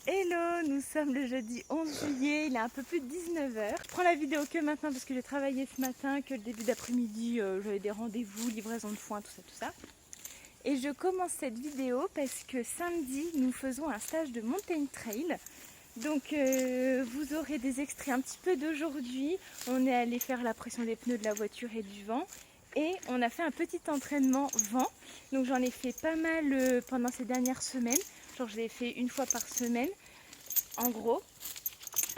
Hello, nous sommes le jeudi 11 juillet, il est un peu plus de 19h. Je prends la vidéo que maintenant parce que j'ai travaillé ce matin, que le début d'après-midi, j'avais des rendez-vous, livraison de foin, tout ça. Et je commence cette vidéo parce que samedi, nous faisons un stage de mountain trail. Donc vous aurez des extraits un petit peu d'aujourd'hui. On est allé faire la pression des pneus de la voiture et du vent. Et on a fait un petit entraînement vent. Donc j'en ai fait pas mal pendant ces dernières semaines. Genre je l'ai fait une fois par semaine, en gros.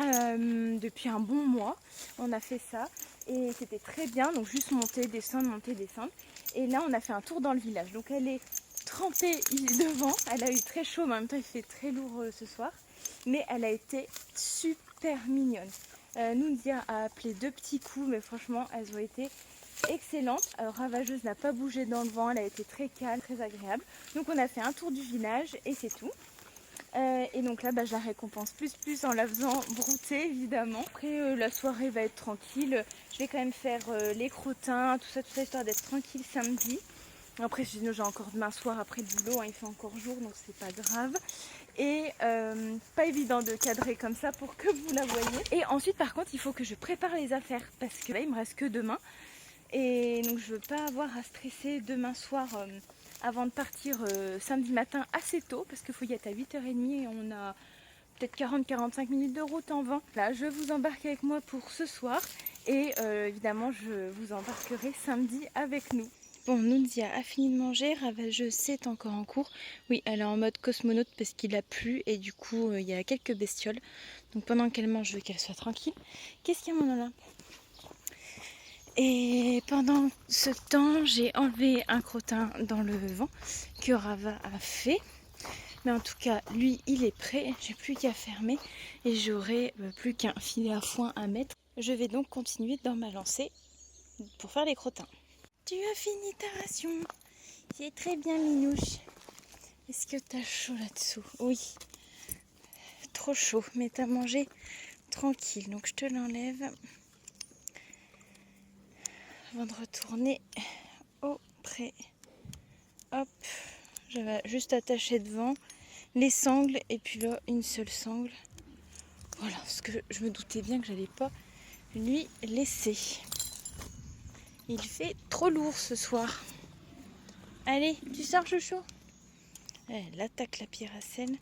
Depuis un bon mois, on a fait ça. Et c'était très bien. Donc juste monter, descendre, monter, descendre. Et là on a fait un tour dans le village. Donc elle est trempée devant. Elle a eu très chaud, mais en même temps il fait très lourd ce soir. Mais elle a été super mignonne. Nunzia a appelé 2 petits coups, mais franchement elles ont été excellente. Alors Ravageuse n'a pas bougé dans le vent, elle a été très calme, très agréable. Donc on a fait un tour du village et c'est tout. Et donc là je la récompense plus en la faisant brouter évidemment. Après la soirée va être tranquille. Je vais quand même faire les crottins, tout ça histoire d'être tranquille samedi. Après sinon j'ai encore demain soir après le boulot, hein, il fait encore jour donc c'est pas grave. Et pas évident de cadrer comme ça pour que vous la voyez. Et ensuite par contre il faut que je prépare les affaires parce que là il me reste que demain. Et donc je veux pas avoir à stresser demain soir avant de partir samedi matin assez tôt parce qu'il faut y être à 8h30 et on a peut-être 40-45 minutes de route en vent. Là je vous embarque avec moi pour ce soir et évidemment je vous embarquerai samedi avec nous. Bon, Nunzia a fini de manger, Ravageuse c'est encore en cours. Oui, elle est en mode cosmonaute parce qu'il a plu et du coup il y a quelques bestioles. Donc pendant qu'elle mange, je veux qu'elle soit tranquille. Qu'est-ce qu'il y a mon nana ? Et pendant ce temps, j'ai enlevé un crottin dans le vent que Rava a fait. Mais en tout cas, lui, il est prêt. J'ai plus qu'à fermer et j'aurai plus qu'un filet à foin à mettre. Je vais donc continuer dans ma lancée pour faire les crottins. Tu as fini ta ration. C'est très bien, Minouche. Est-ce que t'as chaud là-dessous? Oui. Trop chaud, mais t'as mangé tranquille. Donc je te l'enlève avant de retourner au pré. Hop, je vais juste attacher devant les sangles et puis là une seule sangle. Voilà, parce que je me doutais bien que j'allais pas lui laisser. Il fait trop lourd ce soir. Allez, tu sors chouchou. Elle attaque la pyracène.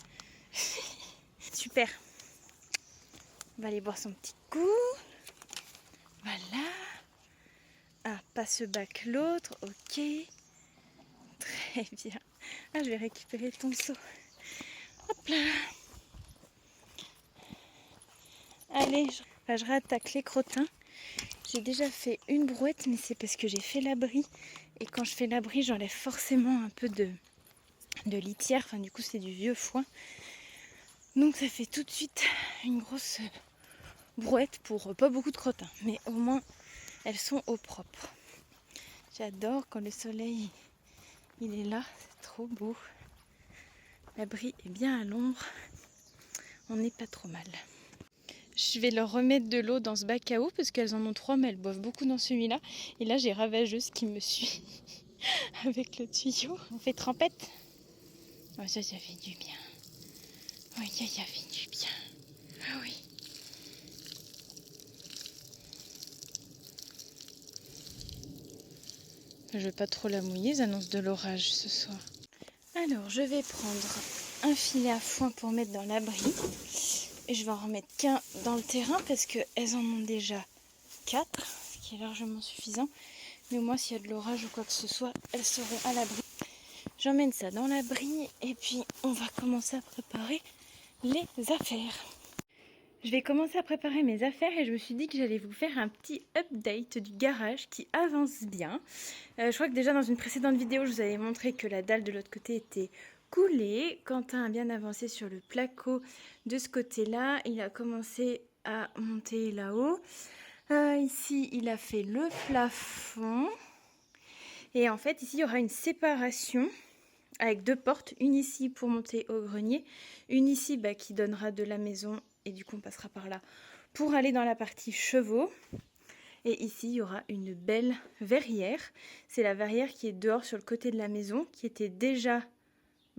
Super. On va aller boire son petit coup. Voilà. Ah, pas ce bac, l'autre. Ok. Très bien. Ah, je vais récupérer ton seau. Hop là. Allez, je réattaque les crottins. J'ai déjà fait une brouette, mais c'est parce que j'ai fait l'abri. Et quand je fais l'abri, j'enlève forcément un peu de litière. Enfin, du coup, c'est du vieux foin. Donc, ça fait tout de suite une grosse brouette pour pas beaucoup de crottins. Mais au moins, elles sont au propre. J'adore quand le soleil il est là. C'est trop beau. L'abri est bien à l'ombre. On n'est pas trop mal. Je vais leur remettre de l'eau dans ce bac à eau parce qu'elles en ont 3 mais elles boivent beaucoup dans celui-là. Et là j'ai Ravageuse qui me suit avec le tuyau. On fait trempette. Oh, ça fait du bien. Oui, ça fait du bien. Ah oui. Je vais pas trop la mouiller, ils annoncent de l'orage ce soir. Alors je vais prendre un filet à foin pour mettre dans l'abri. Et je vais en remettre qu'un dans le terrain parce qu'elles en ont déjà 4, ce qui est largement suffisant. Mais au moins s'il y a de l'orage ou quoi que ce soit, elles seront à l'abri. J'emmène ça dans l'abri et puis on va commencer à préparer les affaires. Je vais commencer à préparer mes affaires et je me suis dit que j'allais vous faire un petit update du garage qui avance bien. Je crois que déjà dans une précédente vidéo, je vous avais montré que la dalle de l'autre côté était coulée. Quentin a bien avancé sur le placo de ce côté-là. Il a commencé à monter là-haut. Ici, il a fait le plafond. Et en fait, ici, il y aura une séparation avec 2 portes. Une ici pour monter au grenier. Une ici qui donnera de la maison. Et du coup, on passera par là pour aller dans la partie chevaux. Et ici, il y aura une belle verrière. C'est la verrière qui est dehors sur le côté de la maison, qui était déjà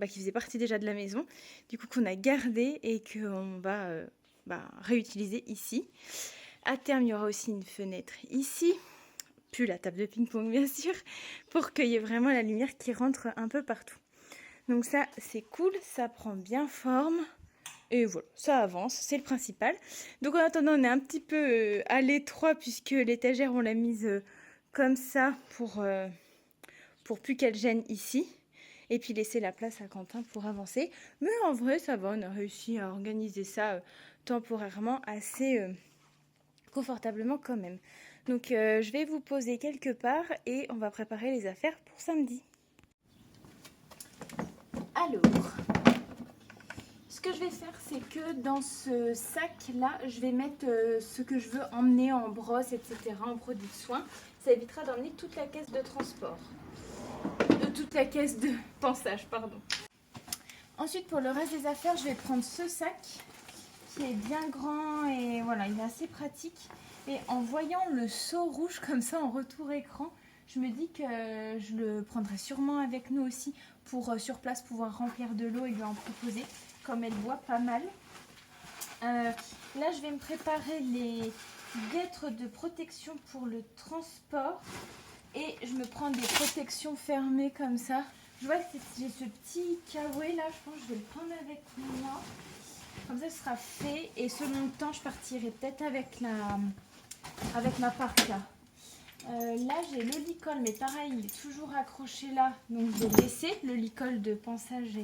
qui faisait partie déjà de la maison, du coup qu'on a gardé et qu'on va réutiliser ici. À terme, il y aura aussi une fenêtre ici, puis la table de ping-pong bien sûr, pour qu'il y ait vraiment la lumière qui rentre un peu partout. Donc ça, c'est cool, ça prend bien forme. Et voilà, ça avance, c'est le principal. Donc en attendant, on est un petit peu à l'étroit puisque l'étagère, on l'a mise comme ça pour plus qu'elle gêne ici. Et puis laisser la place à Quentin pour avancer. Mais en vrai, ça va, on a réussi à organiser ça temporairement assez confortablement quand même. Donc je vais vous poser quelque part et on va préparer les affaires pour samedi. Alors, ce que je vais faire, c'est que dans ce sac-là, je vais mettre ce que je veux emmener en brosse, etc., en produits de soins. Ça évitera d'emmener toute la caisse de transport. Toute la caisse de pansage, pardon. Ensuite, pour le reste des affaires, je vais prendre ce sac qui est bien grand et voilà, il est assez pratique. Et en voyant le seau rouge comme ça en retour écran, je me dis que je le prendrai sûrement avec nous aussi pour sur place pouvoir remplir de l'eau et lui en proposer, comme elle boit pas mal. Là, je vais me préparer les guêtres de protection pour le transport. Et je me prends des protections fermées comme ça. Je vois que j'ai ce petit kawaii là, je pense que je vais le prendre avec moi. Comme ça, ce sera fait. Et selon le temps, je partirai peut-être avec ma parka. Là, j'ai le licol, mais pareil, il est toujours accroché là. Donc, je vais laisser le licol de pansage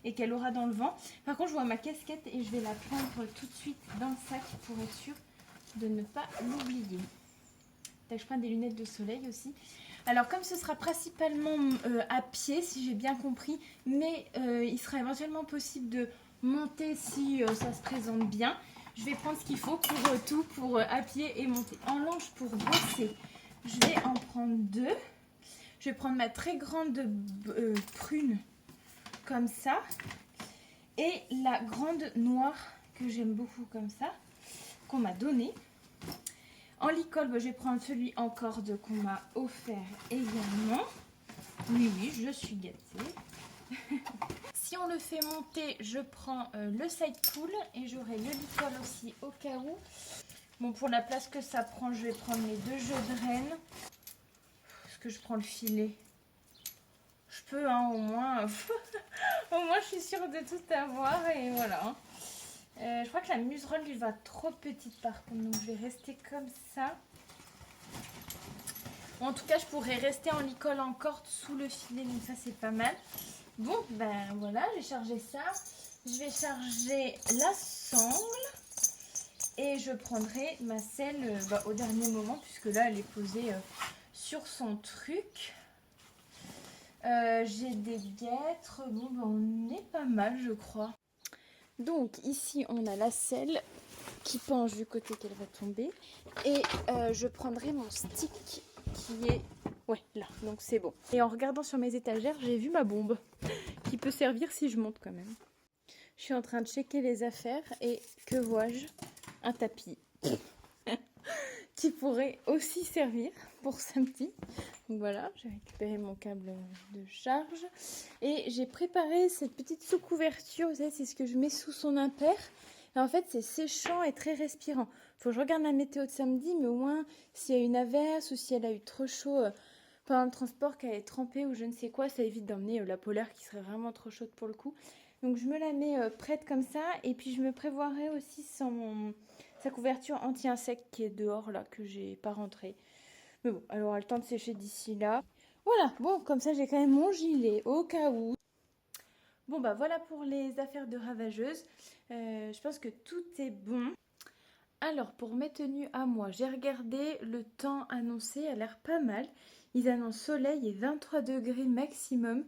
et qu'elle aura dans le vent. Par contre, je vois ma casquette et je vais la prendre tout de suite dans le sac pour être sûre de ne pas l'oublier. Je prends des lunettes de soleil aussi. Alors comme ce sera principalement à pied si j'ai bien compris, mais il sera éventuellement possible de monter si ça se présente bien. Je vais prendre ce qu'il faut pour tout, pour à pied et monter. En longe pour bosser, je vais en prendre 2. Je vais prendre ma très grande prune comme ça. Et la grande noire que j'aime beaucoup comme ça, qu'on m'a donnée. En licol, je vais prendre celui en corde qu'on m'a offert également. Oui, je suis gâtée. Si on le fait monter, je prends le side pull et j'aurai le licol aussi au cas où. Bon, pour la place que ça prend, je vais prendre mes 2 jeux de rennes. Est-ce que je prends le filet? Je peux, hein, au moins. Au moins, je suis sûre de tout avoir et voilà. Je crois que la muserolle lui va trop petite par contre, donc je vais rester comme ça. En tout cas, je pourrais rester en licol en corde sous le filet, donc ça c'est pas mal. Bon, ben voilà, j'ai chargé ça. Je vais charger la sangle et je prendrai ma selle au dernier moment puisque là elle est posée sur son truc. J'ai des guêtres, bon ben on est pas mal je crois. Donc ici on a la selle qui penche du côté qu'elle va tomber et je prendrai mon stick qui est là, donc c'est bon. Et en regardant sur mes étagères, j'ai vu ma bombe qui peut servir si je monte quand même. Je suis en train de checker les affaires et que vois-je? Un tapis qui pourrait aussi servir pour samedi. Donc voilà, j'ai récupéré mon câble de charge et j'ai préparé cette petite sous-couverture. Vous savez, c'est ce que je mets sous son impair. Et en fait, c'est séchant et très respirant. Faut que je regarde la météo de samedi, mais au moins, s'il y a une averse ou si elle a eu trop chaud pendant le transport, qu'elle est trempée ou je ne sais quoi, ça évite d'emmener la polaire qui serait vraiment trop chaude pour le coup. Donc je me la mets prête comme ça et puis je me prévoirai aussi sa couverture anti-insecte qui est dehors là, que j'ai pas rentrée. Mais bon, elle aura le temps de sécher d'ici là. Voilà, bon, comme ça j'ai quand même mon gilet au cas où. Bon bah voilà pour les affaires de ravageuse. Je pense que tout est bon. Alors pour mes tenues à moi, j'ai regardé le temps annoncé, a l'air pas mal. Ils annoncent soleil et 23 degrés maximum.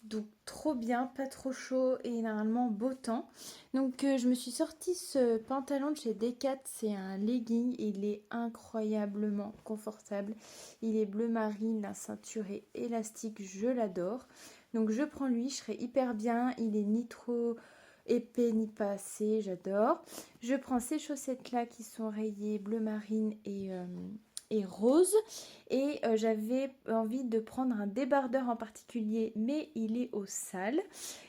Donc trop bien, pas trop chaud et normalement beau temps. Donc je me suis sorti ce pantalon de chez Decat, c'est un legging et il est incroyablement confortable. Il est bleu marine, la ceinture est élastique, je l'adore. Donc je prends lui, je serai hyper bien, il est ni trop épais ni pas assez, j'adore. Je prends ces chaussettes là qui sont rayées bleu marine et et rose. Et j'avais envie de prendre un débardeur en particulier, mais il est au sale.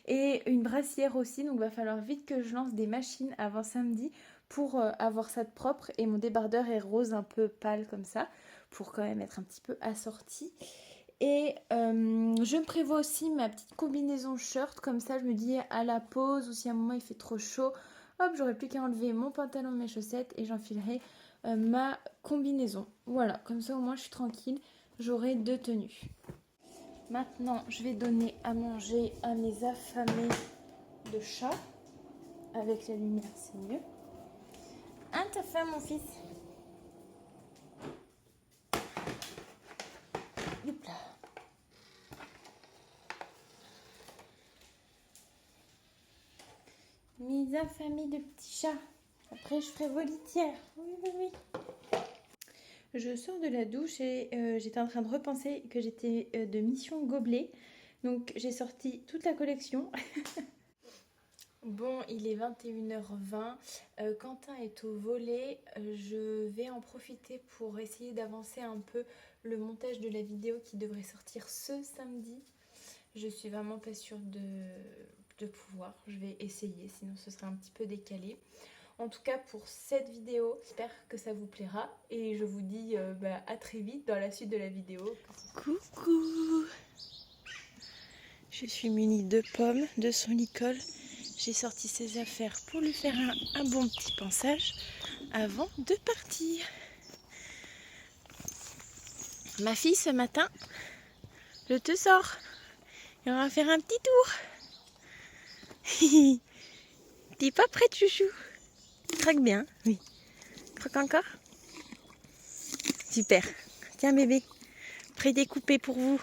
Et une brassière aussi, donc il va falloir vite que je lance des machines avant samedi pour avoir ça de propre. Et mon débardeur est rose un peu pâle comme ça, pour quand même être un petit peu assorti. Et je me prévois aussi ma petite combinaison shirt, comme ça je me dis à la pause ou si à un moment il fait trop chaud, hop, j'aurai plus qu'à enlever mon pantalon, mes chaussettes et j'enfilerai ma combinaison. Voilà, comme ça au moins je suis tranquille, j'aurai 2 tenues. Maintenant, je vais donner à manger à mes affamés de chat. Avec la lumière, c'est mieux. Hein, t'as faim, mon fils? Hop là. Mes affamés de petits chats. Après, je ferai vos litières. Oui, oui, oui. Je sors de la douche et j'étais en train de repenser que j'étais de mission gobelet. Donc, j'ai sorti toute la collection. Bon, il est 21h20. Quentin est au volet. Je vais en profiter pour essayer d'avancer un peu le montage de la vidéo qui devrait sortir ce samedi. Je suis vraiment pas sûre de pouvoir. Je vais essayer, sinon ce sera un petit peu décalé. En tout cas pour cette vidéo, j'espère que ça vous plaira et je vous dis à très vite dans la suite de la vidéo. Coucou! Je suis munie de Pomme, de son Nicole. J'ai sorti ses affaires pour lui faire un bon petit pansage avant de partir. Ma fille ce matin, je te sors et on va faire un petit tour. T'es pas prête, chouchou? Craque bien, oui. Croque encore? Super. Tiens bébé, prédécoupé pour vous.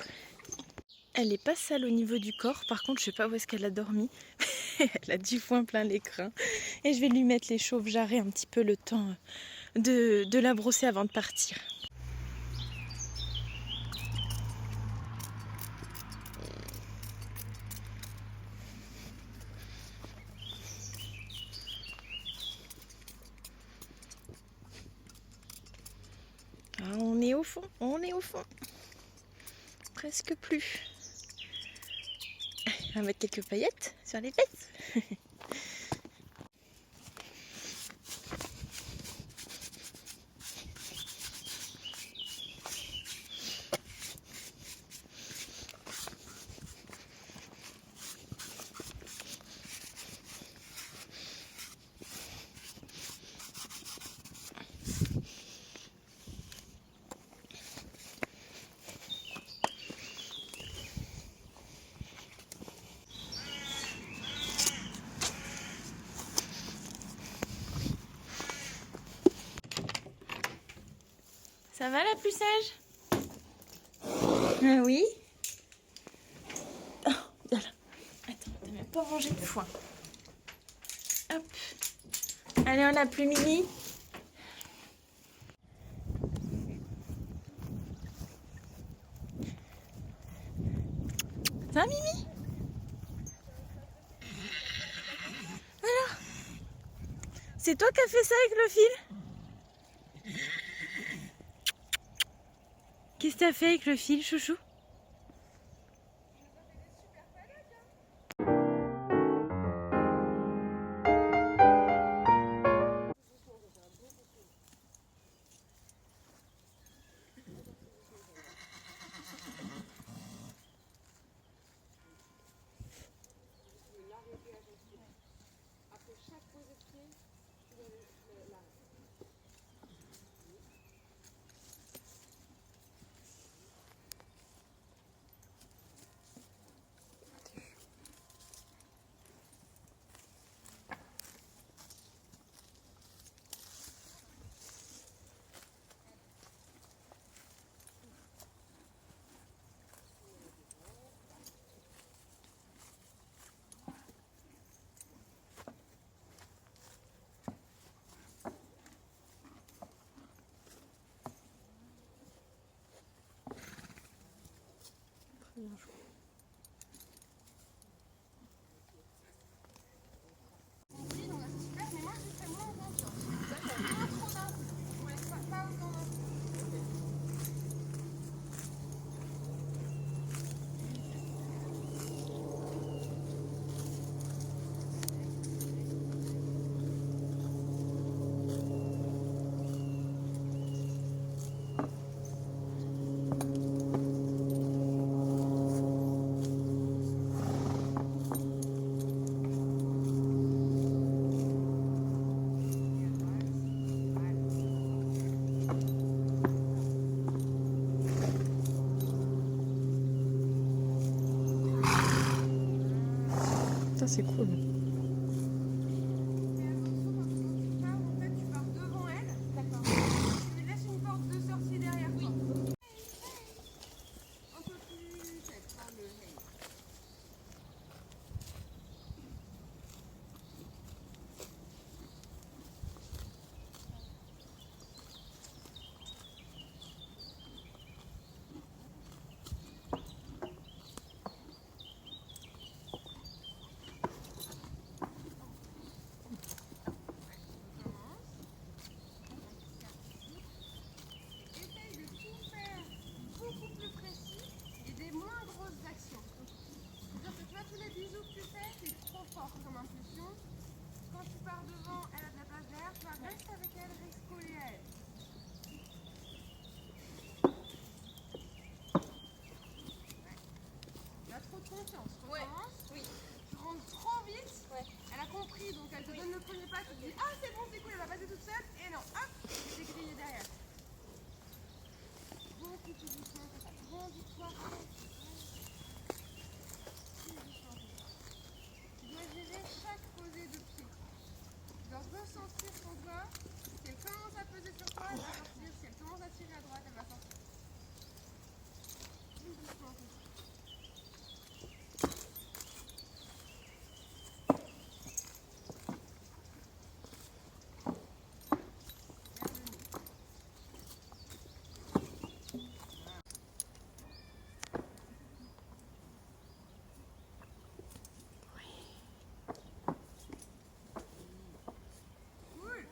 Elle est pas sale au niveau du corps, par contre je sais pas où est-ce qu'elle a dormi. Elle a du foin plein l'écrin. Et je vais lui mettre les chauves jarrets un petit peu le temps de la brosser avant de partir. Ah, on est au fond, on est au fond. Presque plus. On va mettre quelques paillettes sur les fesses. Ça va la plus sage? Ah oui. Oh, voilà. Attends, t'as même pas mangé de foin. Hop. Allez, on a plus Mimi. Ça va Mimi? Alors, c'est toi qui as fait ça avec le fil? Qu'est-ce que t'as fait avec le fil, chouchou? Ça, c'est cool. Mais attention, quand tu pars, en fait, tu pars devant elle. D'accord. Tu lui laisses une porte de sortie derrière toi. Un peu plus tête, par le hey. Essaye de tout faire beaucoup plus précis et des moins grosses actions. C'est-à-dire que tu vois, tous les bisous que tu fais, c'est trop fort comme impulsion. Quand tu pars devant, elle a de la place derrière, tu vas rester avec elle, reste collé à elle. Tu as trop de confiance. Recommence. Oui. Tu rentres trop vite. Ouais. Elle a compris, donc elle te donne le premier pas. Tu te dis, ah c'est bon, c'est cool, elle va passer toute seule. Et non, hop, c'est grillé derrière. Beaucoup plus doucement que ça. Bon, dis-toi. Tu dois gérer chaque posée de pied. Tu dois ressentir son corps. Si elle commence à peser sur toi, elle va sortir. Si elle commence à tirer à droite, elle va sortir. Plus doucement que ça. Regarde le nez. Cool.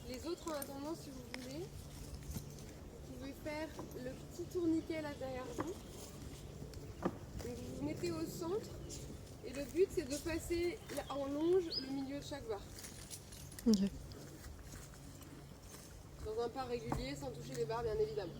Les autres, en attendant, si vous voulez, vous pouvez faire le petit tourniquet là derrière vous. Donc vous vous mettez au centre et le but c'est de passer en longe le milieu de chaque barre. Ok. Dans un pas régulier sans toucher les barres bien évidemment.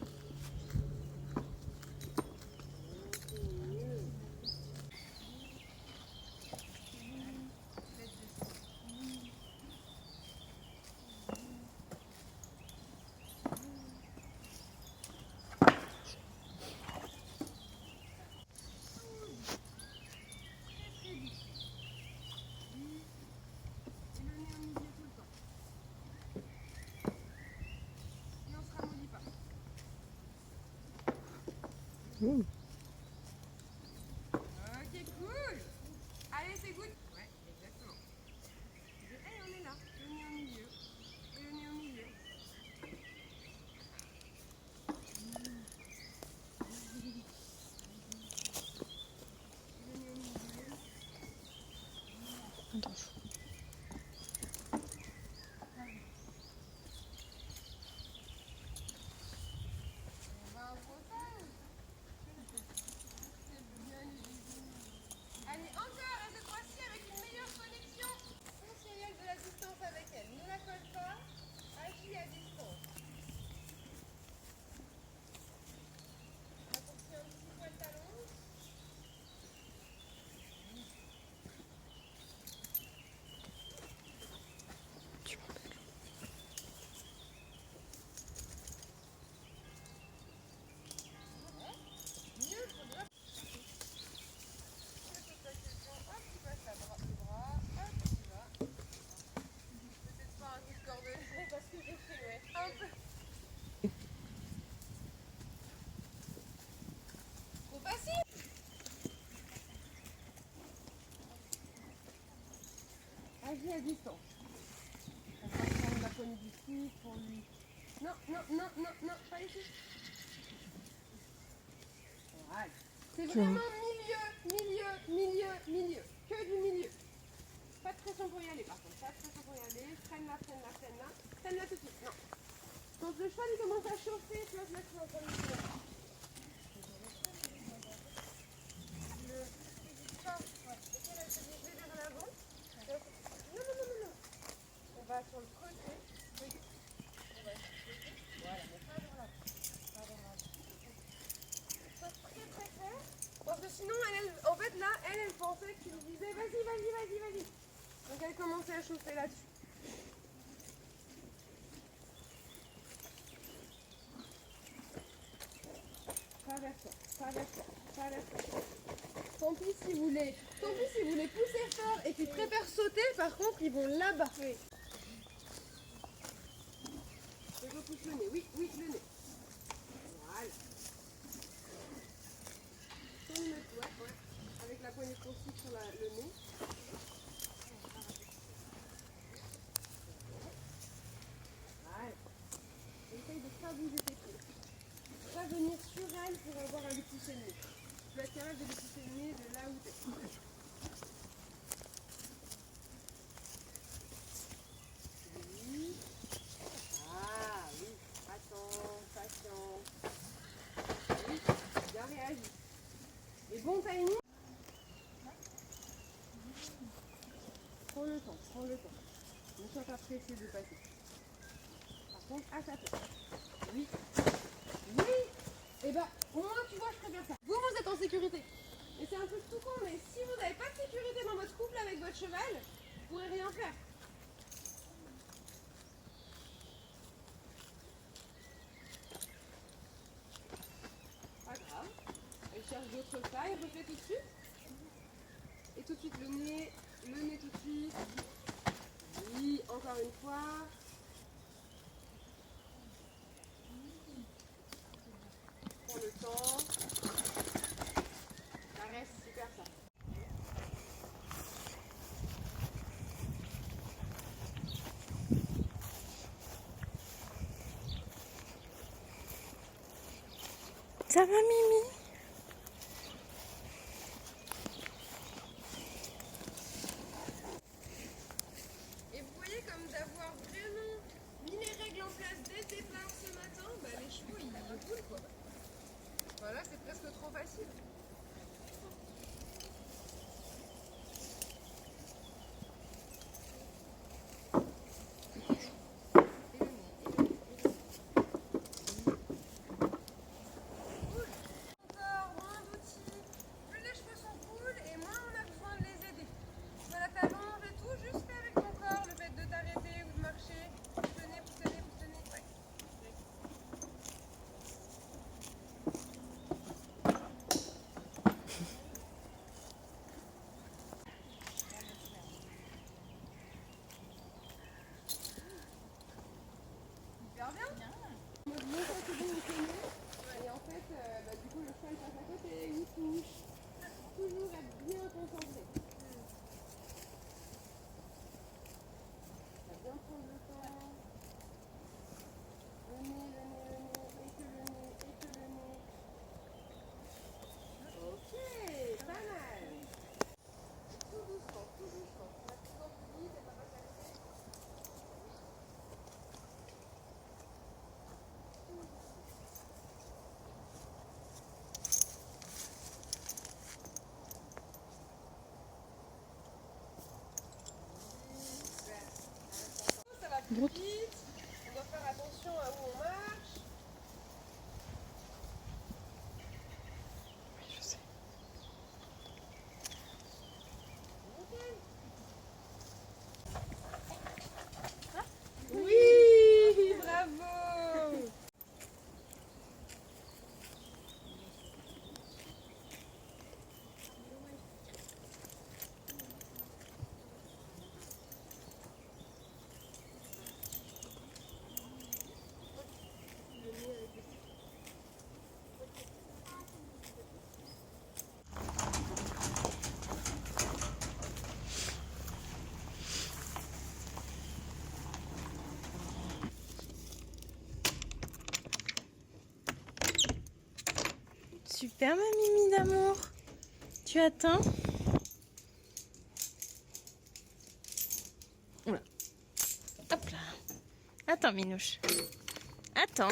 Et le nez au milieu tout le temps. Et on se ramollit pas. Ok, cool. Allez, c'est good. Ouais, exactement. Et on est là. Le nez au milieu. Et le nez au milieu. Et le nez au milieu. Attends. On va en brossage. C'est bien les bisous. Allez, encore, et cette fois-ci avec une meilleure connexion fonctionnelle de la distance avec elle. Ne la colle pas, agis à distance. Raccourcis un petit poil talon. Mieux, faudra. Hop, tu passes le bras, hop, tu y vas. Peut-être pas un coup de cordelet parce que j'ai fait, ouais. Un peu. Trop facile. Agis à distance. On va prendre la poignée du cou pour lui. Non, non, non, non, non, pas ici. Voilà. C'est vraiment milieu. Que du milieu. Pas de pression pour y aller par contre. Pas de pression pour y aller. Freine là. Freine là tout de suite. Non. Quand le cheval il commence à chauffer, tu vas te mettre en condition. Vers l'avant. Non. On va sur le côté. Oui. On va sur le côté. Voilà, mais pas vers l'avant. Pas vers l'avant. Sois très près. Parce que sinon, en fait là, elle pensait que tu lui disais vas-y. Donc elle commençait à chauffer là-dessus. Pas vers toi. Tant pis si vous voulez pousser fort et qu'ils préfèrent sauter, par contre ils vont là-bas. Oui. Je repousse le nez, oui, le nez. Voilà. Tourne le ouais. Avec la poignée de ton stick sur le nez. Voilà. Essaye de ne pas bouger tes pieds. Pas venir sur elle pour avoir à lui pousser le nez. Tu vas être capable de lui pousser le nez de là où tu es. Oui. Ah oui. Attends, patient. Oui, bien réagi. Et bon timing. Prends le temps. Ne sois pas pressé de passer. Par contre, à ta place. Oui. Et bah, moi, tu vois, je préfère ça. Vous êtes en sécurité. Et c'est un truc tout con, mais si vous n'avez pas de sécurité dans votre couple avec votre cheval, vous pourrez rien faire. Pas grave. Elle cherche d'autres tailles, refais tout de suite. Et tout de suite le nez tout de suite. Oui, encore une fois. Prends le temps. Ça reste super ça. Ça va, Mimi? Et vous voyez comme d'avoir vraiment mis les règles en place dès le départ ce matin, bah les chevaux ils roulent quoi. Voilà, c'est presque trop facile. Encore moins d'outils, plus les chevaux sont cool et moins on a besoin de les aider. Voilà, t'allonges et tout, juste fais avec ton corps, le fait de t'arrêter ou de marcher. Pousse le nez, ouais. Hyper bien. Mode montant, c'est bon, on connaît. Et en fait, du coup, le cheval passe à côté, il touche. Toujours être bien concentré. Ça va bien prendre le temps. Le nez, et que le nez. Ok, pas mal. Tout doucement. On va tout dans plus vite et ça va passer. Ça va plus vite. On doit faire attention à où on marche. Oui, je sais. Nickel. Oui, bravo. Super ma Mimi d'amour. Tu attends? Oula. Hop là. Attends Minouche. Attends.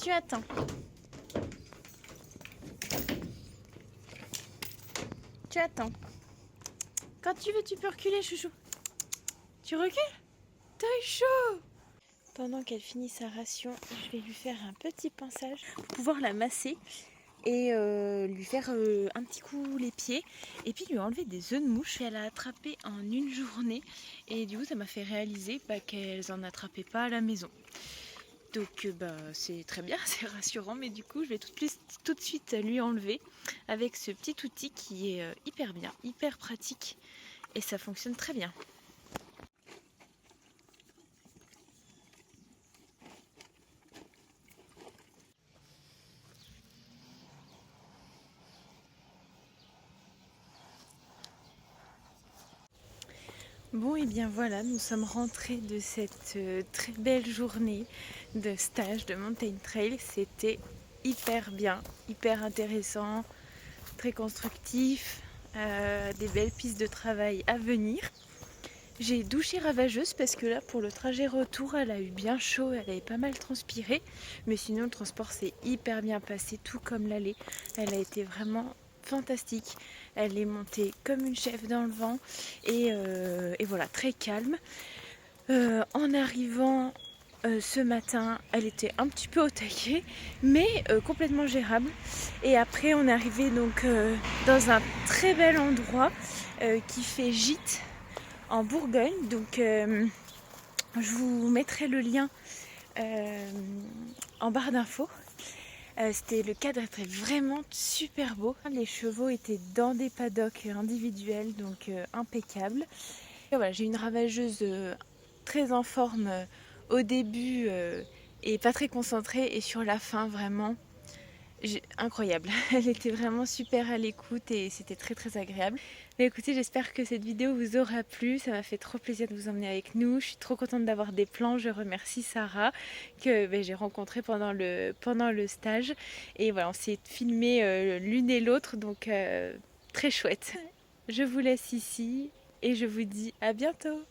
Tu attends. Tu attends. Quand tu veux, tu peux reculer, chouchou. Tu recules? T'as eu chaud. Pendant qu'elle finit sa ration, je vais lui faire un petit pinçage pour pouvoir la masser et lui faire un petit coup les pieds et puis lui enlever des œufs de mouche qu'elle a attrapés en une journée et du coup ça m'a fait réaliser qu'elles n'en attrapaient pas à la maison. Donc c'est très bien, c'est rassurant, mais du coup je vais tout de suite lui enlever avec ce petit outil qui est hyper bien, hyper pratique et ça fonctionne très bien. Bon et bien voilà, nous sommes rentrés de cette très belle journée de stage de Mountain Trail. C'était hyper bien, hyper intéressant, très constructif, des belles pistes de travail à venir. J'ai douché ravageuse parce que là pour le trajet retour elle a eu bien chaud, elle avait pas mal transpiré, mais sinon le transport s'est hyper bien passé, tout comme l'aller. Elle a été vraiment fantastique, elle est montée comme une chèvre dans le vent et voilà, très calme. En arrivant ce matin, elle était un petit peu au taquet, mais complètement gérable. Et après on est arrivé donc dans un très bel endroit qui fait gîte en Bourgogne, donc je vous mettrai le lien en barre d'infos. Le cadre était vraiment super beau. Les chevaux étaient dans des paddocks individuels, donc impeccable. Et voilà, j'ai une ravageuse très en forme au début et pas très concentrée, et sur la fin vraiment incroyable. Elle était vraiment super à l'écoute et c'était très très agréable. Mais écoutez, j'espère que cette vidéo vous aura plu. Ça m'a fait trop plaisir de vous emmener avec nous. Je suis trop contente d'avoir des plans. Je remercie Sarah que j'ai rencontrée pendant le stage. Et voilà, on s'est filmé l'une et l'autre, donc très chouette. Je vous laisse ici et je vous dis à bientôt.